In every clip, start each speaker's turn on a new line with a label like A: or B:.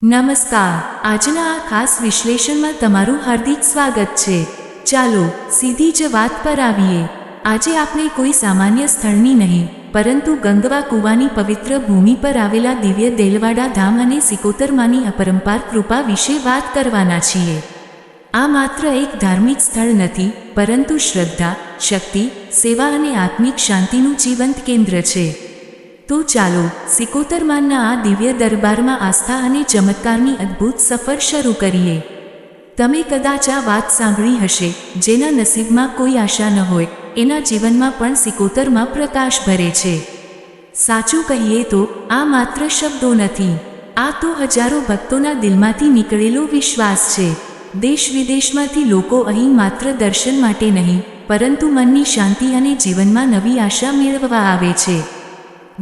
A: નમસ્કાર, આજના આ ખાસ વિશ્લેષણમાં તમારું હાર્દિક સ્વાગત છે। ચાલો સીધી જ વાત પર આવીએ। આજે આપણે કોઈ સામાન્ય સ્થળની નહીં, પરંતુ ગંગવા કૂવાની પવિત્ર ભૂમિ પર આવેલા દિવ્ય દેલવાડા ધામ અને સિકોતરમાંની અપરંપાર કૃપા વિશે વાત કરવાના છીએ। આ માત્ર એક ધાર્મિક સ્થળ નથી, પરંતુ શ્રદ્ધા, શક્તિ, સેવા અને આત્મિક શાંતિનું જીવંત કેન્દ્ર છે। તો ચાલો સિકોતરમાંના આ દિવ્ય દરબારમાં આસ્થા અને ચમત્કારની અદ્ભુત સફર શરૂ કરીએ। તમે કદાચ આ વાત સાંભળી હશે, જેના નસીબમાં કોઈ આશા ન હોય, એના જીવનમાં પણ સિકોતરમાં પ્રકાશ ભરે છે। સાચું કહીએ તો આ માત્ર શબ્દો નથી, આ તો હજારો ભક્તોના દિલમાંથી નીકળેલો વિશ્વાસ છે। દેશ વિદેશમાંથી લોકો અહીં માત્ર દર્શન માટે નહીં, પરંતુ મનની શાંતિ અને જીવનમાં નવી આશા મેળવવા આવે છે।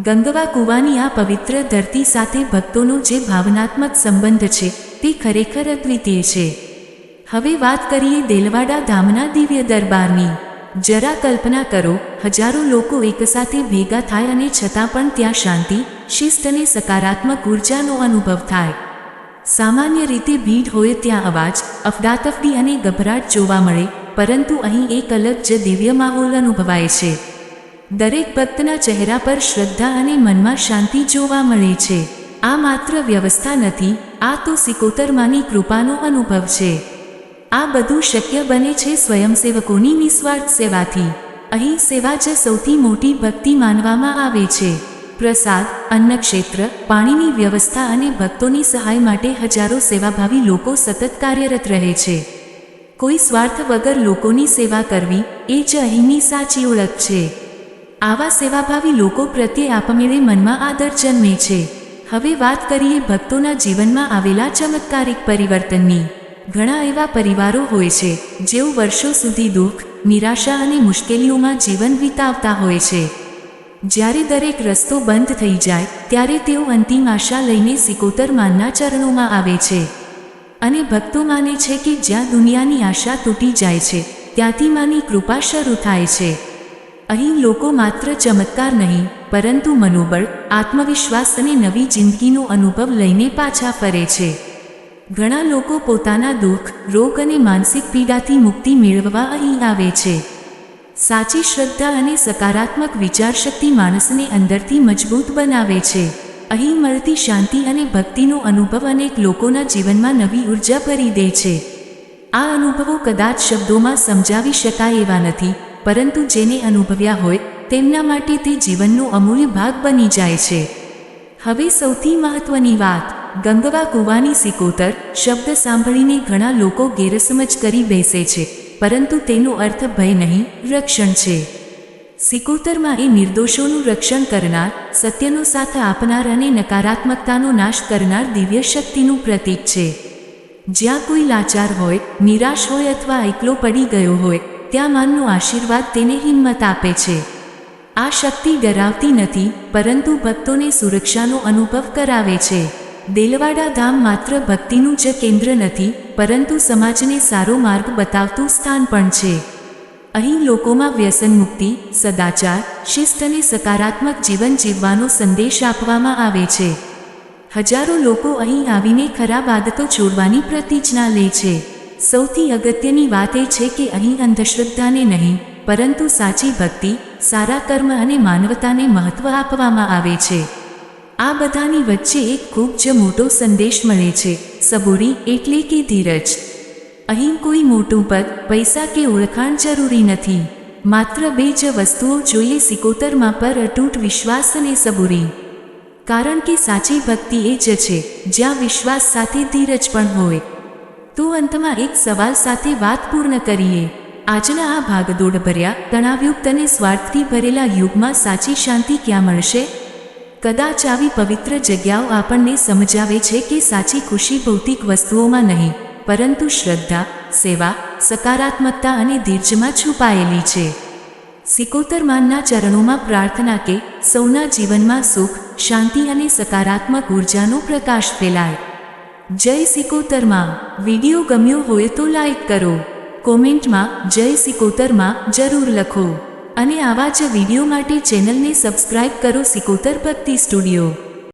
A: ગંગવા કૂવાની આ પવિત્ર ધરતી સાથે ભક્તોનો જે ભાવનાત્મક સંબંધ છે, તે ખરેખર અદ્વિતીય છે। હવે વાત કરીએ દેલવાડા ધામના દિવ્ય દરબારની। જરા કલ્પના કરો, હજારો લોકો એકસાથે ભેગા થાય અને છતાં પણ ત્યાં શાંતિ, શિસ્ત અને સકારાત્મક ઉર્જાનો અનુભવ થાય। સામાન્ય રીતે ભીડ હોય ત્યાં અવાજ, અફડાતફડી અને ગભરાટ જોવા મળે, પરંતુ અહીં એક અલગ જ દિવ્ય માહોલ અનુભવાય છે। દરેક ભક્તના ચહેરા પર શ્રદ્ધા અને મનમાં શાંતિ જોવા મળે છે। આ માત્ર વ્યવસ્થા નથી, આ તો સિકોતરમાંની કૃપાનો અનુભવ છે। આ બધું શક્ય બને છે સ્વયંસેવકોની નિસ્વાર્થ સેવાથી। અહીં સેવા જ સૌથી મોટી ભક્તિ માનવામાં આવે છે। પ્રસાદ, અન્નક્ષેત્ર, પાણીની વ્યવસ્થા અને ભક્તોની સહાય માટે હજારો સેવાભાવી લોકો સતત કાર્યરત રહે છે। કોઈ સ્વાર્થ વગર લોકોની સેવા કરવી, એ જ અહીંની સાચી ઓળખ છે। આવા સેવાભાવી લોકો પ્રત્યે આપમેળે મનમાં આદર જન્મે છે। હવે વાત કરીએ ભક્તોના જીવનમાં આવેલા ચમત્કારિક પરિવર્તનની। ઘણા એવા પરિવારો હોય છે, જેઓ વર્ષો સુધી દુઃખ, નિરાશા અને મુશ્કેલીઓમાં જીવન વિતાવતા હોય છે। જ્યારે દરેક રસ્તો બંધ થઈ જાય, ત્યારે તેઓ અંતિમ આશા લઈને સિકોતરમાંના ચરણોમાં આવે છે। અને ભક્તો માને છે કે જ્યાં દુનિયાની આશા તૂટી જાય છે, ત્યાંથી માની કૃપા શરૂ થાય છે। અહીં લોકો માત્ર ચમત્કાર નહીં, પરંતુ મનોબળ, આત્મવિશ્વાસ અને નવી જિંદગીનો અનુભવ લઈને પાછા ફરે છે। ઘણા લોકો પોતાના દુઃખ, રોગ અને માનસિક પીડાથી મુક્તિ મેળવવા અહીં આવે છે। સાચી શ્રદ્ધા અને સકારાત્મક વિચારશક્તિ માણસને અંદરથી મજબૂત બનાવે છે। અહીં મળતી શાંતિ અને ભક્તિનો અનુભવ અનેક લોકોના જીવનમાં નવી ઉર્જા ભરી દે છે। આ અનુભવો કદાચ શબ્દોમાં સમજાવી શકાય એવા નથી, પરંતુ જેને અનુભવ્યા હોય, તેમના માટે તે જીવનનો અમૂલ્ય ભાગ બની જાય છે। હવે સૌથી મહત્વની વાત, ગંગવા કૂવાની સિકોતર શબ્દ સાંભળીને ઘણા લોકો ગેરસમજ કરી બેસે છે, પરંતુ તેનો અર્થ ભય નહીં, રક્ષણ છે। સિકોતરમાં એ નિર્દોષોનું રક્ષણ કરનાર, સત્યનો સાથ આપનાર અને નકારાત્મકતાનો નાશ કરનાર દિવ્ય શક્તિનું પ્રતીક છે। જ્યાં કોઈ લાચાર હોય, નિરાશ હોય અથવા એકલો પડી ગયો હોય, ત્યાં માનનો આશીર્વાદ તેને હિંમત આપે છે। આ શક્તિ ડરાવતી નથી, પરંતુ ભક્તોને સુરક્ષાનો અનુભવ કરાવે છે। દેલવાડા ધામ માત્ર ભક્તિનું જ કેન્દ્ર નથી, પરંતુ સમાજને સારો માર્ગ બતાવતું સ્થાન પણ છે। અહીં લોકોમાં વ્યસન મુક્તિ, સદાચાર, શિસ્ત અને સકારાત્મક જીવન જીવવાનો સંદેશ આપવામાં આવે છે। હજારો લોકો અહીં આવીને ખરાબ આદતો છોડવાની પ્રતિજ્ઞા લે છે। સૌથી અગત્યની વાત એ છે કે અહીં અંધશ્રદ્ધાને નહીં, પરંતુ સાચી ભક્તિ, સારા કર્મ અને માનવતાને મહત્વ આપવામાં આવે છે। આ બધાની વચ્ચે એક ખૂબ જ મોટો સંદેશ મળે છે, સબૂરી એટલે કે ધીરજ। અહીં કોઈ મોટું પદ, પૈસા કે ઓળખાણ જરૂરી નથી, માત્ર બે જ વસ્તુઓ જોઈએ સિકોતરમાં પર અતૂટ વિશ્વાસ અને સબૂરી। કારણ કે સાચી ભક્તિ એ જ છે, જ્યાં વિશ્વાસ સાથે ધીરજ પણ હોય। તો અંતમાં એક સવાલ સાથે વાત પૂર્ણ કરીએ। આજના આ ભાગદોડભર્યા, તણાવયુક્ત અને સ્વાર્થથી ભરેલા યુગમાં સાચી શાંતિ ક્યાં મળશે? કદાચ આવી પવિત્ર જગ્યાઓ આપણને સમજાવે છે કે સાચી ખુશી ભૌતિક વસ્તુઓમાં નહીં, પરંતુ શ્રદ્ધા, સેવા, સકારાત્મકતા અને ધીરજમાં છુપાયેલી છે। સિકોતરમાંના ચરણોમાં પ્રાર્થના કે સૌના જીવનમાં સુખ, શાંતિ અને સકારાત્મક ઉર્જાનો પ્રકાશ ફેલાય। જય સિકોતરમાં। વિડીયો ગમ્યો હોય તો લાઈક કરો, કોમેન્ટમાં જય સિકોતરમાં જરૂર લખો, અને આવા જ વિડીયો માટે ચેનલને સબસ્ક્રાઇબ કરો સિકોતર ભક્તિ સ્ટુડિયો।